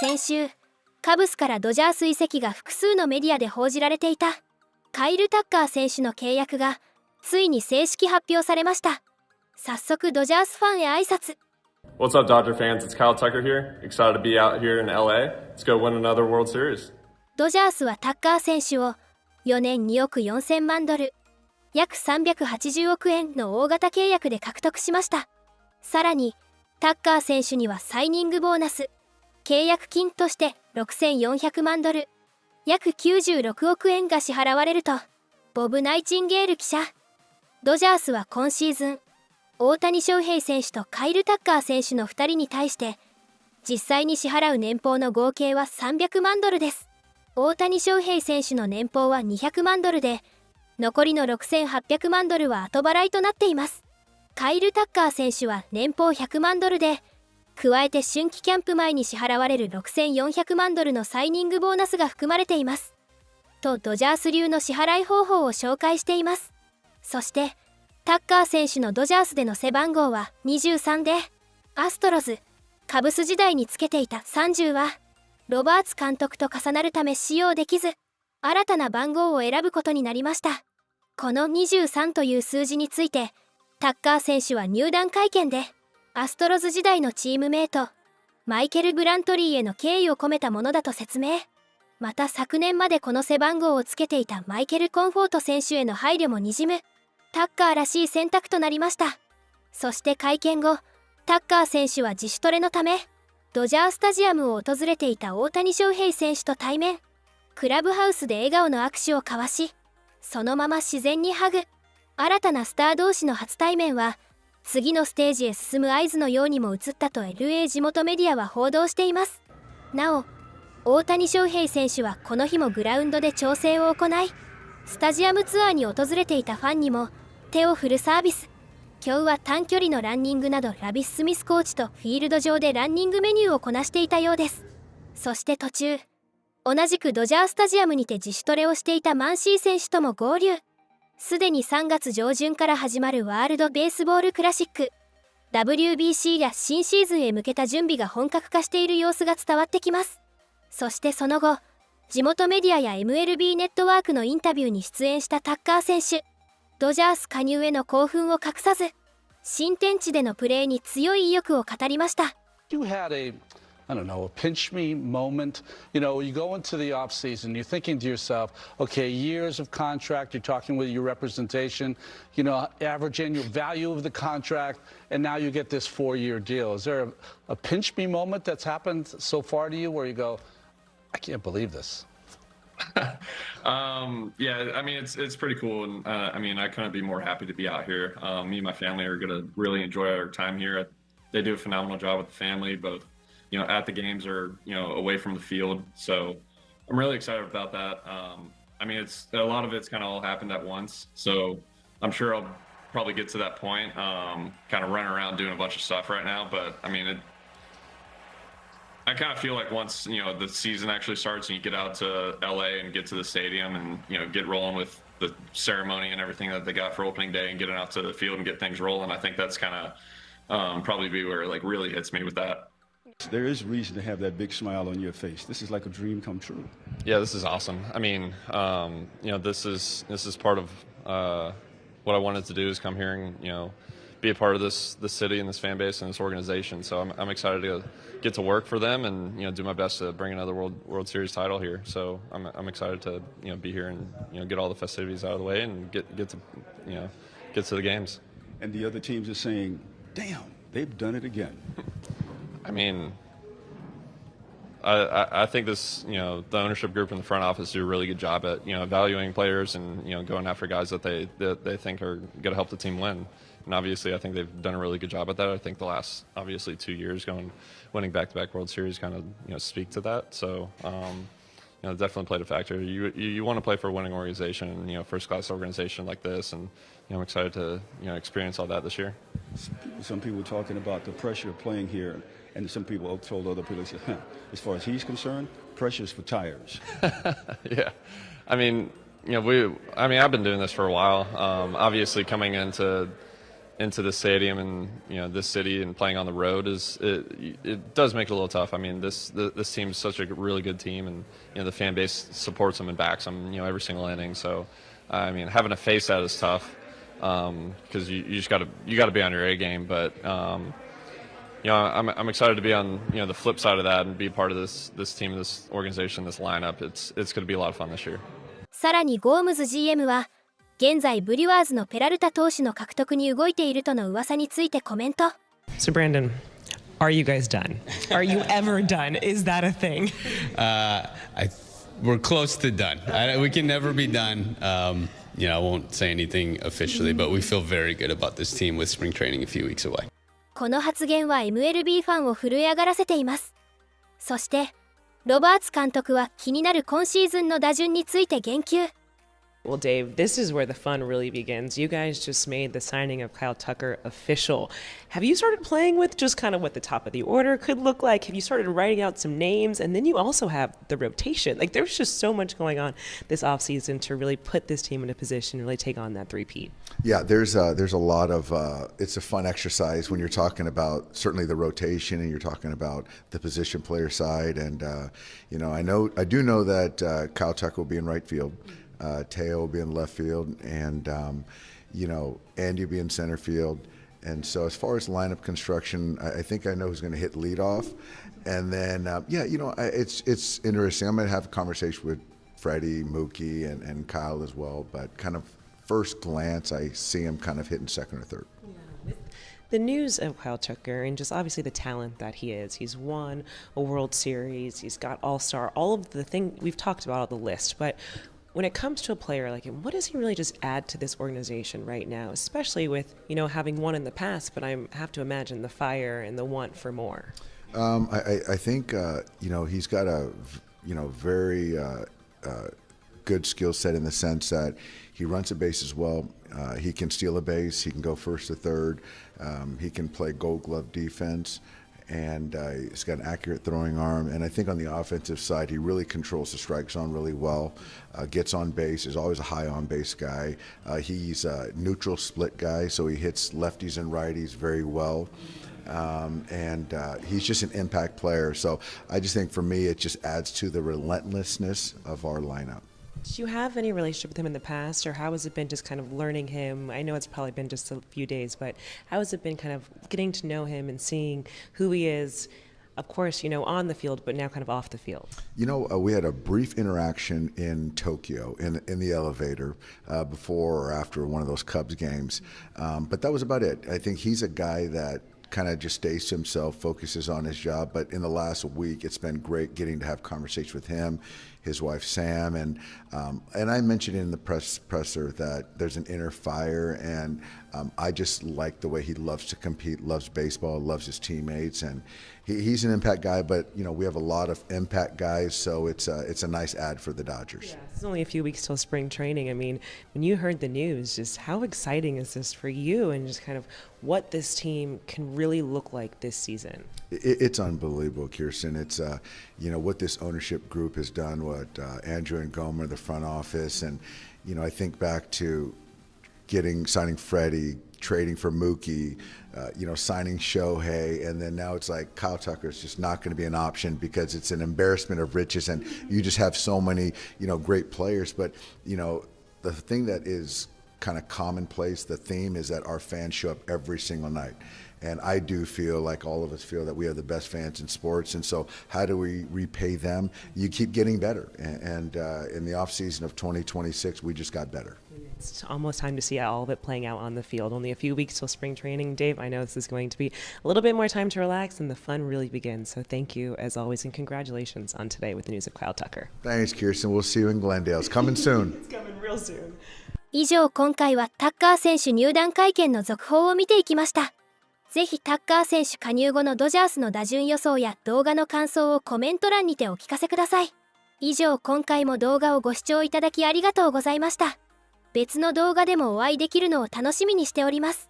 先週カブスからドジャース移籍が複数のメディアで報じられていたカイル・タッカー選手の契約がついに正式発表されました。早速ドジャースファンへ挨拶。 What's up, Dodger fans? It's Kyle Tucker here. Excited to be out here in LA. Let's go win another World Series. ドジャースはタッカー選手を4年2億4000万ドル、約380億円の大型契約で獲得しました。さらにタッカー選手にはサイニングボーナス、契約金として6400万ドル、約96億円が支払われるとボブ・ナイチンゲール記者。ドジャースは今シーズン大谷翔平選手とカイル・タッカー選手の2人に対して実際に支払う年俸の合計は300万ドルです。大谷翔平選手の年俸は200万ドルで、残りの6800万ドルは後払いとなっています。カイル・タッカー選手は年俸100万ドルで、加えて春季キャンプ前に支払われる6400万ドルのサイニングボーナスが含まれています。とドジャース流の支払い方法を紹介しています。そしてタッカー選手のドジャースでの背番号は23で、アストロズ、カブス時代につけていた30はロバーツ監督と重なるため使用できず、新たな番号を選ぶことになりました。この23という数字についてタッカー選手は入団会見で、アストロズ時代のチームメイトマイケル・ブラントリーへの敬意を込めたものだと説明。また昨年までこの背番号をつけていたマイケル・コンフォート選手への配慮もにじむタッカーらしい選択となりました。そして会見後、タッカー選手は自主トレのためドジャースタジアムを訪れていた大谷翔平選手と対面、クラブハウスで笑顔の握手を交わし、そのまま自然にハグ。新たなスター同士の初対面は次のステージへ進む合図のようにも映ったと LA 地元メディアは報道しています。なお大谷翔平選手はこの日もグラウンドで調整を行い、スタジアムツアーに訪れていたファンにも手を振るサービス。今日は短距離のランニングなどラビス・スミスコーチとフィールド上でランニングメニューをこなしていたようです。そして途中、同じくドジャースタジアムにて自主トレをしていたマンシー選手とも合流。すでに3月上旬から始まるワールドベースボールクラシック WBC や新シーズンへ向けた準備が本格化している様子が伝わってきます。そしてその後、地元メディアや MLB ネットワークのインタビューに出演したタッカー選手。ドジャース加入への興奮を隠さず、新天地でのプレーに強い意欲を語りました。You had I don't know, a pinch me moment. You know, you go into the off season, you're thinking to yourself, okay, years of contract, you're talking with your representation, you know, average annual value of the contract, and now you get this 4-year deal. Is there a pinch me moment that's happened so far to you where you go, I can't believe this? Yeah, I mean, it's pretty cool. And I mean, I couldn't be more happy to be out here. Me and my family are going to really enjoy our time here. They do a phenomenal job with the family, both, you know, at the games or, you know, away from the field. So I'm really excited about that. I mean, a lot of it's kind of all happened at once. So I'm sure I'll probably get to that point, kind of running around doing a bunch of stuff right now. But I mean, I kind of feel like once, you know, the season actually starts and you get out to LA and get to the stadium and, you know, get rolling with the ceremony and everything that they got for opening day and getting out to the field and get things rolling, I think that's kind of probably be where it like really hits me with that. There is reason to have that big smile on your face. This is like a dream come true. Yeah, this is awesome. I mean, you know, this is part of what I wanted to do is come here and, you know, be a part of this city and this fan base and this organization. So I'm excited to get to work for them and, you know, do my best to bring another World Series title here. So I'm excited to, you know, be here and, you know, get all the festivities out of the way and get to, you know, get to the games. And the other teams are saying, damn, they've done it again. I mean, I think this, you know, the ownership group and the front office do a really good job at, you know, evaluating players and, you know, going after guys that they think are going to help the team win. And obviously, I think they've done a really good job at that. I think the last, obviously, 2 years winning back-to-back World Series kind of, you know, speak to that. So, you know, definitely played a factor. You want to play for a winning organization, you know, first-class organization like this, and, you know, I'm excited to, you know, experience all that this year. Some people were talking about the pressure of playing here, and some people told other people, as far as he's concerned, pressure's for tires. Yeah, I mean, you know, I've been doing this for a while. Obviously, coming into into the stadium and this city and playing on the road it does make it a little tough. I mean, this team is such a really good team, and the fan base supports them and backs them every single inning. So I mean, having to face that is tough because you just got to be on your A game. But I'm excited to be on the flip side of that and be part of this team, this organization, this lineup. It's going to be a lot of fun this year. さらにゴームズ GM は現在ブリュワーズのペラルタ投手の獲得に動いているとの噂についてコメント。So Brandon, are you guys done? Are you ever done? Is that a thing? We're close to done. We can never be done. I won't say anything officially, but we feel very good about this team with spring training a few weeks away. この発言は MLB ファンを震え上がらせています。そしてロバーツ監督は気になる今シーズンの打順について言及。Well, Dave, this is where the fun really begins. You guys just made the signing of Kyle Tucker official. Have you started playing with just kind of what the top of the order could look like? Have you started writing out some names? And then you also have the rotation. Like, there's just so much going on this offseason to really put this team in a position to really take on that three-peat. Yeah, there's a lot of it's a fun exercise when you're talking about certainly the rotation and you're talking about the position player side. And I do know that Kyle Tucker will be in right field. Teo will be in left field, and Andy will be in center field. And so as far as lineup construction, I think I know who's going to hit leadoff. And then, it's interesting. I'm going to have a conversation with Freddie, Mookie, and Kyle as well. But kind of first glance, I see him kind of hitting second or third. Yeah. The news of Kyle Tucker and just obviously the talent that he is. He's won a World Series. He's got All-Star. All of the things we've talked about on the list. But when it comes to a player like him, what does he really just add to this organization right now, especially with, having won in the past, but I have to imagine the fire and the want for more? I think, he's got a, very good skill set in the sense that he runs the bases well. He can steal a base. He can go first to third. He can play gold glove defense. And he's got an accurate throwing arm. And I think on the offensive side, he really controls the strike zone really well, gets on base, is always a high on base guy. He's a neutral split guy, so he hits lefties and righties very well. And he's just an impact player. So I just think for me, it just adds to the relentlessness of our lineup. Did you have any relationship with him in the past, or how has it been just kind of learning him? I know it's probably been just a few days, but how has it been kind of getting to know him and seeing who he is, of course, on the field, but now kind of off the field? We had a brief interaction in Tokyo in the elevator before or after one of those Cubs games, but that was about it. I think he's a guy that kind of just stays to himself, focuses on his job. But in the last week, it's been great getting to have conversations with him, his wife Sam, and I mentioned in the presser that there's an inner fire, and I just like the way he loves to compete, loves baseball, loves his teammates, and he's an impact guy. But we have a lot of impact guys, so it's a nice add for the Dodgers. Yeah, it's only a few weeks till spring training. I mean, when you heard the news, just how exciting is this for you, and just kind of what this team can really look like this season? It's unbelievable, Kirsten. It's what this ownership group has done, what Andrew and Gomer, the front office, and I think back to signing Freddie, trading for Mookie, signing Shohei, and then now it's like Kyle Tucker is just not going to be an option because it's an embarrassment of riches, and you just have so many great players. But the thing that is kind of commonplace, the theme is that our fans show up every single night. And I do feel like all of us feel that we have the best fans in sports. And so how do we repay them? You keep getting better. And in the offseason of 2026, we just got better. It's almost time to see all of it playing out on the field. Only a few weeks till spring training. Dave, I know this is going to be a little bit more time to relax and the fun really begins. So thank you, as always, and congratulations on today with the news of Kyle Tucker. Thanks, Kirsten. We'll see you in Glendale. It's coming soon. It's coming real soon. 以上、今回はタッカー選手入団会見の続報を見ていきました。ぜひタッカー選手加入後のドジャースの打順予想や動画の感想をコメント欄にてお聞かせください。以上、今回も動画をご視聴いただきありがとうございました。別の動画でもお会いできるのを楽しみにしております。